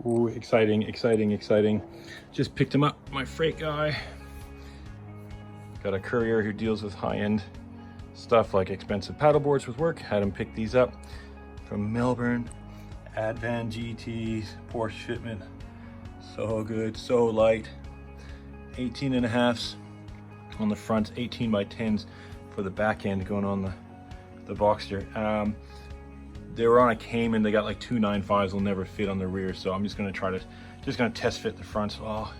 Ooh, exciting, exciting, exciting. Just picked him up, my freight guy. Got a courier who deals with high-end stuff like expensive paddleboards with work. Had him pick these up from Melbourne. Advan GT Porsche shipment. So good, so light. 18.5s on the front, 18x10s for the back end going on the Boxster. They were on a Cayman. They got like 295s. Will never fit on the rear, so I'm just gonna test fit the front. Oh,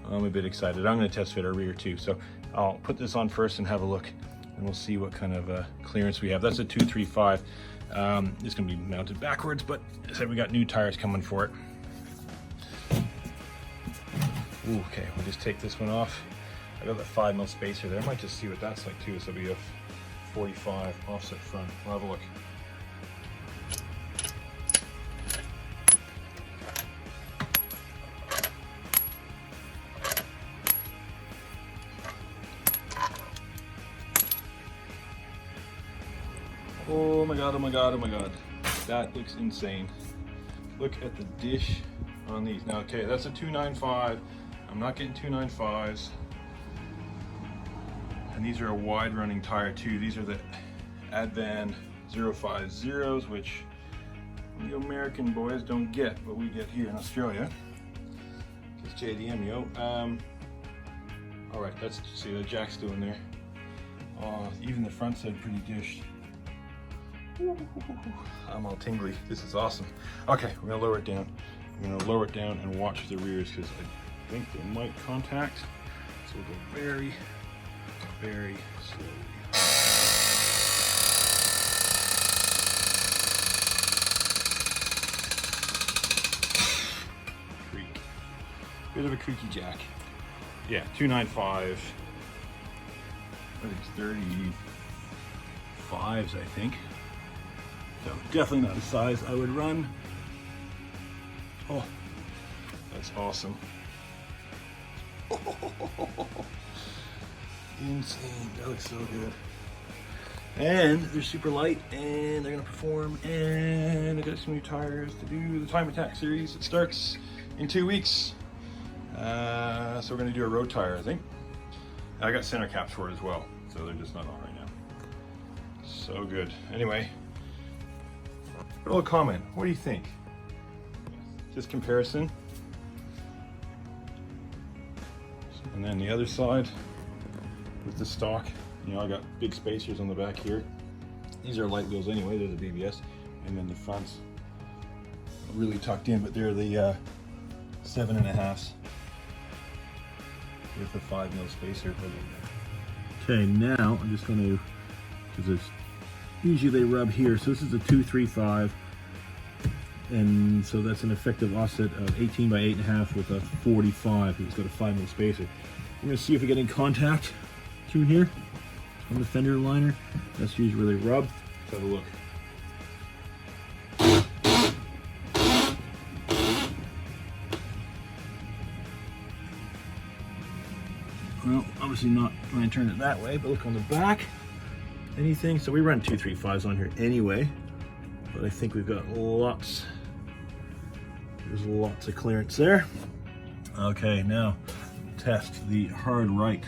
I'm a bit excited. I'm gonna test fit our rear too. So I'll put this on first and have a look, and we'll see what kind of clearance we have. That's a 235. It's gonna be mounted backwards, but as I said, we got new tires coming for it. Ooh, okay, we'll just take this one off. I got the 5mm spacer there. I might just see what that's like too. So it'll be a 45 offset front. We'll have a look. Oh my god, oh my god, oh my god. That looks insane. Look at the dish on these. Now, okay, that's a 295. I'm not getting 295s. And these are a wide running tire too. These are the Advan 050s, which you American boys don't get, but we get here in Australia. Just JDM, yo. All right, let's see the jack's still in there. Even the front side pretty dished. I'm all tingly. This is awesome. Okay, we're gonna lower it down. I'm gonna lower it down and watch the rears because I think they might contact. So we'll go very, very slowly. Creak. Bit of a creaky jack. Yeah, 295. I think it's 35s, I think. So definitely not a size I would run. Oh, that's awesome. Insane, that looks so good. And they're super light and they're gonna perform, and I got some new tires to do the Time Attack series. It starts in 2 weeks. So we're gonna do a road tire, I think. I got center caps for it as well, so they're just not on right now. So good. Anyway, a little comment. What do you think? Just comparison. And then the other side with the stock. You know, I got big spacers on the back here. These are light wheels anyway, they're the BBS. And then the fronts really tucked in, but they're the 7.5s with the 5mm spacer. Okay, now I'm just going to, because usually they rub here. So this is a 235. And so that's an effective offset of 18x8.5 with a 45. It's got a 5mm spacer. We're going to see if we get in contact through here on the fender liner. That's usually where they rub. Let's have a look. Well, obviously not when I turn it that way, but look on the back. Anything? So we run 235s on here anyway, but I think we've got lots. There's lots of clearance there. Okay, now test the hard right.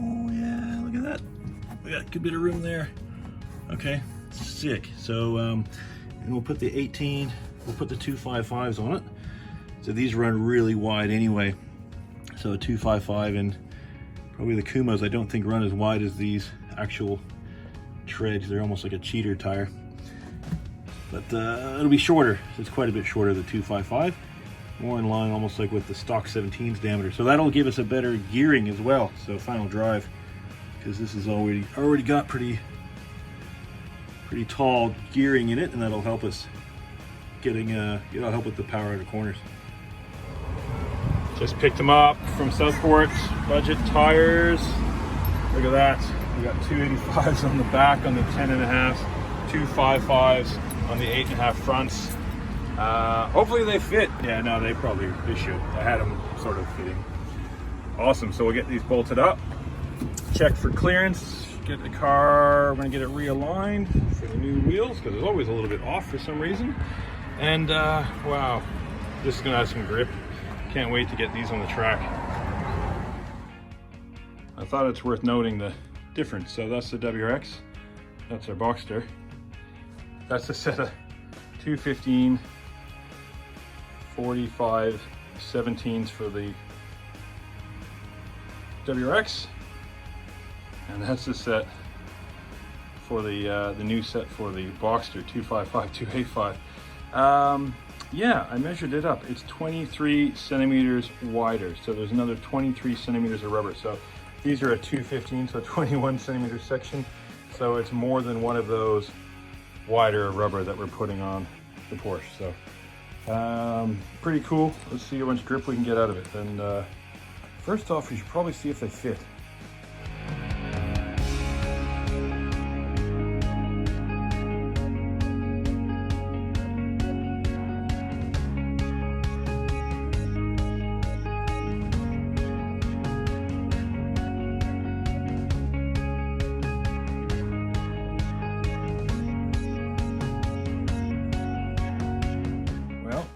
Oh yeah, look at that. We got a good bit of room there. Okay, sick. So, and we'll put the 18, we'll put the 255s on it. So these run really wide anyway. So a 255 and probably the Kumas I don't think run as wide as these actual treads. They're almost like a cheater tire. But it'll be shorter. So it's quite a bit shorter than 255. More in line almost like with the stock 17's diameter. So that'll give us a better gearing as well. So final drive, because this is already got pretty pretty tall gearing in it, and that'll help us it'll help with the power out of corners. Just picked them up from Southport, budget tires. Look at that. We got 285s on the back on the 10.5s, 255s on the 8.5 fronts. Hopefully they fit. Yeah, no, they should. I had them sort of fitting. Awesome, so we'll get these bolted up, check for clearance, get the car, we're gonna get it realigned for the new wheels, because it's always a little bit off for some reason. And wow, this is gonna have some grip. Can't wait to get these on the track. I thought it's worth noting the difference. So that's the WRX, that's our Boxster. That's a set of 215, 45, 17s for the WRX, and that's the set for the new set for the Boxster, 255, 285. Yeah, I measured it up. It's 23 centimeters wider, so there's another 23 centimeters of rubber. So these are a 215, so a 21 centimeter section. So it's more than one of those wider rubber that we're putting on the Porsche. So pretty cool. Let's see how much grip we can get out of it. And first off, we should probably see if they fit.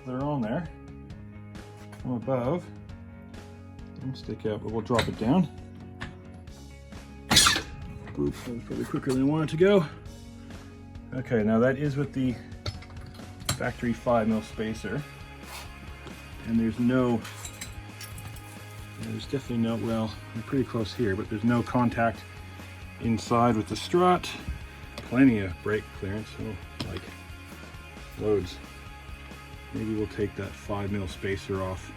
They're on there from above. Don't stick out, but we'll drop it down. Oops, that was probably quicker than I wanted to go. Okay, now that is with the factory 5mm spacer, and there's definitely no, well, I'm pretty close here, but there's no contact inside with the strut. Plenty of brake clearance, so like loads. Maybe we'll take that 5mm spacer off.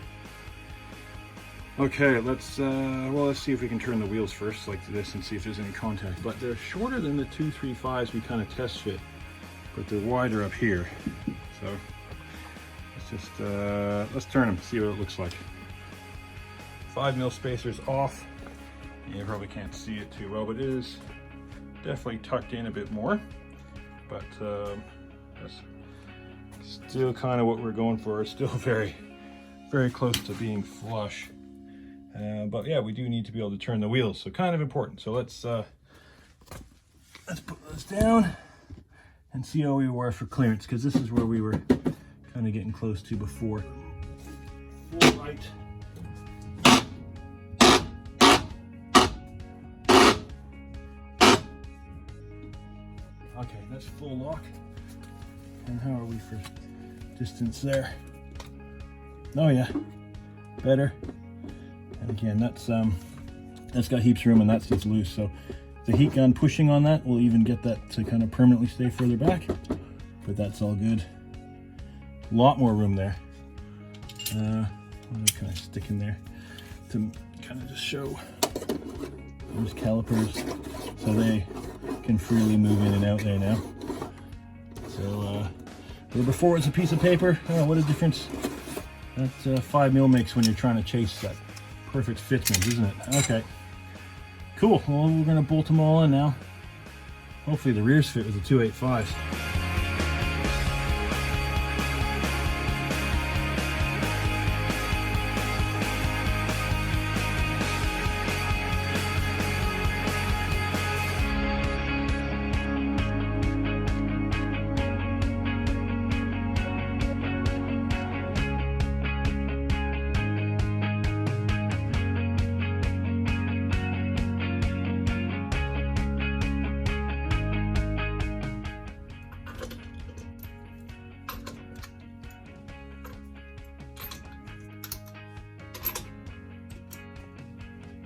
Okay, let's see if we can turn the wheels first like this and see if there's any contact. But they're shorter than the 235s we kind of test fit, but they're wider up here. So let's turn them, see what it looks like. 5mm spacer's off. You probably can't see it too well, but it is definitely tucked in a bit more. But that's still kind of what we're going for. It's still very, very close to being flush. But yeah, we do need to be able to turn the wheels, so kind of important. So let's put this down and see how we were for clearance, because this is where we were kind of getting close to before. Full light. Okay, that's full lock. And how are we for distance there? Oh yeah, better. And again, that's got heaps of room, and that's just loose. So the heat gun pushing on that will even get that to kind of permanently stay further back. But that's all good. A lot more room there. I'm gonna kind of stick in there to kind of just show those calipers, so they can freely move in and out there now. So where before it's a piece of paper, oh, what a difference that 5mm makes when you're trying to chase that perfect fitment, isn't it? Okay, cool. Well, we're gonna bolt them all in now. Hopefully the rears fit with the 285s.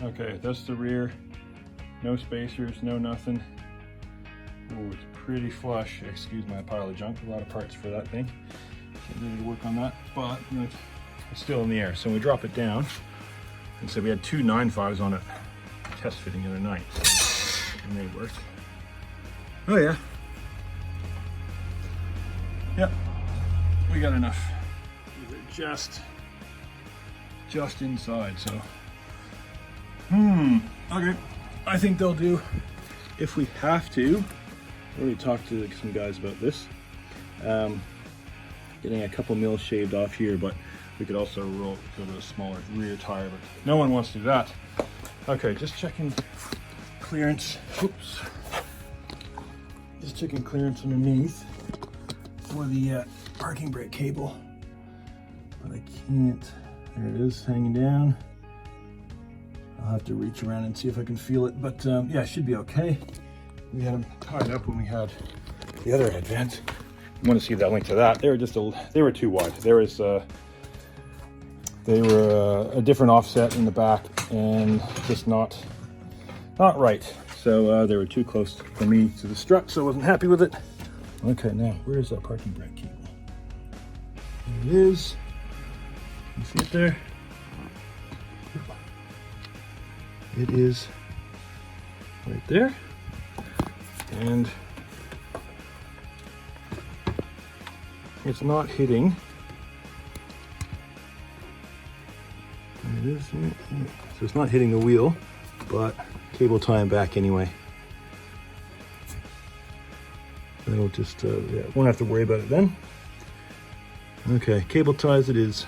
Okay, that's the rear. No spacers, no nothing. Oh, it's pretty flush. Excuse my pile of junk. A lot of parts for that thing. Getting ready to work on that, but it's still in the air. So we drop it down. And so we had two 9.5s on it, test fitting the other night, and they worked. Oh yeah, Yep, we got enough. These are just inside, so. Okay, I think they'll do. If we have to, I already talked to some guys about this. Getting a couple mils shaved off here, but we could also go to a smaller rear tire, but no one wants to do that. Okay, just checking clearance. Oops. Just checking clearance underneath for the parking brake cable, but I can't. There it is, hanging down. I'll have to reach around and see if I can feel it, but yeah, it should be okay. We had them tied up when we had the other Advans. You want to see that link to that? They were too wide. They were a different offset in the back and just not right. So they were too close for me to the strut, so I wasn't happy with it. Okay, now where's that parking brake cable? There it is. You see it there? It is right there. And it's not hitting. There it is. So it's not hitting the wheel, but cable tying back anyway. That'll just, yeah, won't have to worry about it then. Okay, cable ties it is.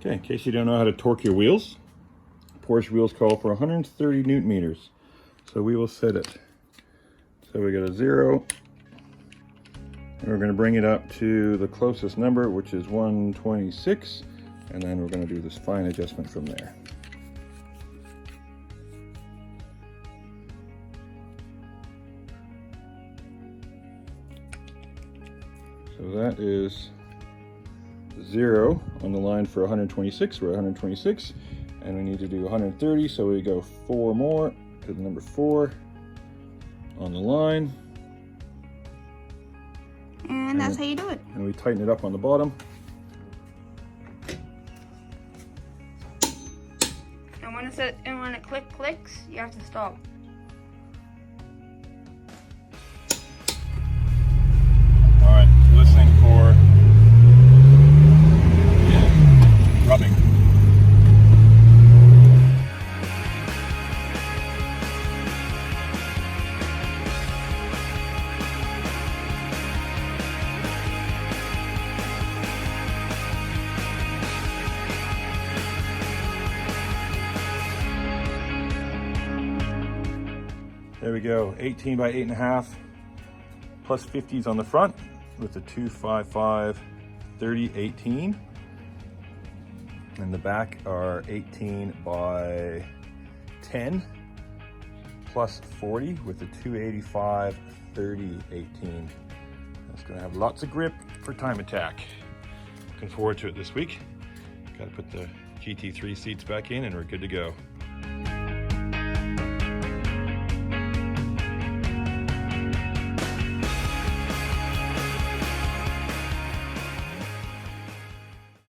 Okay, in case you don't know how to torque your wheels, Porsche wheels call for 130 Newton meters. So we will set it. So we got a 0, and we're going to bring it up to the closest number, which is 126, and then we're going to do this fine adjustment from there. So that is 0 on the line for 126. We're at 126, and we need to do 130, so we go 4 more to the number 4 on the line. And that's how you do it. And we tighten it up on the bottom. And when it clicks, you have to stop. All right, listening for rubbing. There we go, 18 by 8.5 plus 50s on the front with the 255 30 18. And the back are 18 by 10 plus 40 with the 285 30 18. That's gonna have lots of grip for time attack. Looking forward to it this week. Gotta put the GT3 seats back in and we're good to go.